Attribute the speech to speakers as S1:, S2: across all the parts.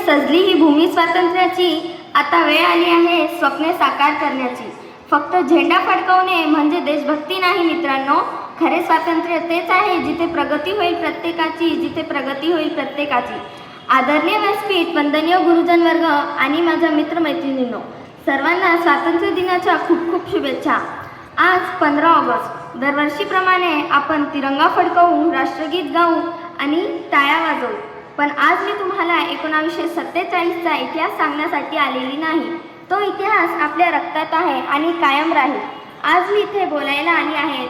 S1: सजली ही भूमी स्वातंत्र्याची, आता वेळ आली आहे स्वप्ने साकार करण्याची. फक्त झेंडा फडकवणे म्हणजे देशभक्ती नाही मित्रांनो. खरे स्वातंत्र्य तेच आहे जिथे प्रगती होईल प्रत्येकाची, जिथे प्रगती होईल प्रत्येकाची. आदरणीय व्यासपीठ, वंदनीय गुरुजन वर्ग आणि माझ्या मित्रमैत्रिणींनो, सर्वांना स्वातंत्र्य दिनाच्या खूप खूप शुभेच्छा. आज 15 ऑगस्ट. दरवर्षीप्रमाणे आपण तिरंगा फडकवू, राष्ट्रगीत गाऊ आणि टाळ्या वाजवू. पण आज मी तुम्हाला 1947चा इतिहास सांगण्यासाठी आलेली नाही. तो इतिहास आपल्या रक्तात आहे आणि कायम राहील. आज मी इथे बोलायला आली आहे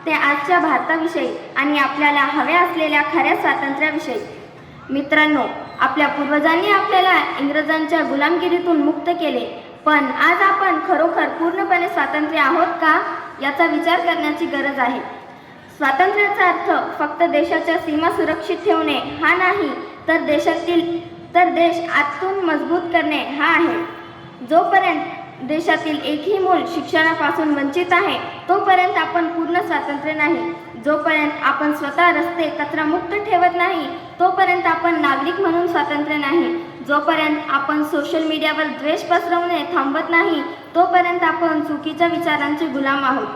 S1: ते आजच्या भारताविषयी आणि आपल्याला हव्या असलेल्या खऱ्या स्वातंत्र्याविषयी. मित्रांनो, आपल्या पूर्वजांनी आपल्याला इंग्रजांच्या गुलामगिरीतून मुक्त केले, पण आज आपण खरोखर पूर्णपणे स्वातंत्र्य आहोत का, याचा विचार करण्याची गरज आहे. स्वातंत्र्याचा अर्थ फक्त देशाच्या सीमा सुरक्षित ठेवणे हा नाही, तर देश आतून मजबूत करणे हा आहे. जोपर्यंत देशातील एकही मूल शिक्षणापासून वंचित आहे, तोपर्यंत आपण पूर्ण स्वातंत्र्य नाही. जोपर्यंत आपण स्वतः रस्ते कचरामुक्त ठेवत नाही, तोपर्यंत आपण नागरिक म्हणून स्वातंत्र्य नाही. जोपर्यंत आपण सोशल मीडियावर द्वेष पसरवणे थांबवत नाही, तोपर्यंत आपण चुकीच्या विचारांचे गुलाम आहोत.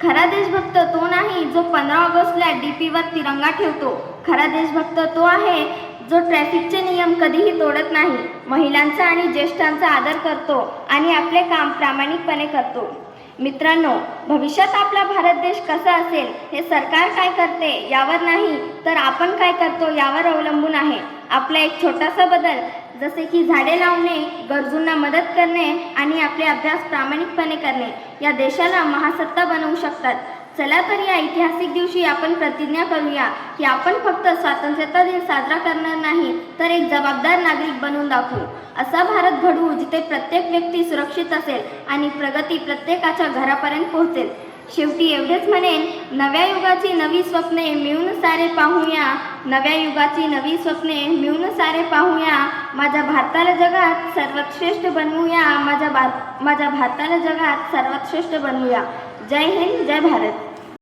S1: खरा देशभक्त तो नाही जो 15 ऑगस्टला डीपीवर तिरंगा ठेवतो. खरा देशभक्त तो आहे जो ट्रॅफिकचे नियम कधीही तोडत नाही, महिलांचा आणि ज्येष्ठांचा आदर करतो आणि आपले काम प्रामाणिकपणे करतो. मित्रांनो, भविष्यात आपला भारत देश कसा असेल हे सरकार काय करते यावर नाही, तर आपण काय करतो यावर अवलंबून आहे. आपला एक छोटासा बदल, जसे की झाडे लावणे, गरजूंना मदत करणे आणि आपले अभ्यास प्रामाणिकपणे करणे, या देशाला महासत्ता बनवू शकतात. चला तर या ऐतिहासिक दिवशी आपण प्रतिज्ञा करूया की आपण फक्त स्वातंत्र्य दिन साजरा करणार नाही, तर एक जबाबदार नागरिक बनवून दाखवू. असा भारत घडवू जिथे प्रत्येक व्यक्ती सुरक्षित असेल आणि प्रगती प्रत्येकाच्या घरापर्यंत पोहोचेल. शेवटी एवढेच म्हणेन, नव्या युगाची नवी स्वप्ने मिळून सारे पाहूया. नव्या युगाची नवी स्वप्ने मिळून सारे पाहूया. माझ्या भारताला जगात सर्वात श्रेष्ठ बनवूया. माझ्या भारताला जगात सर्वात श्रेष्ठ बनवूया. जय हिंद, जय भारत.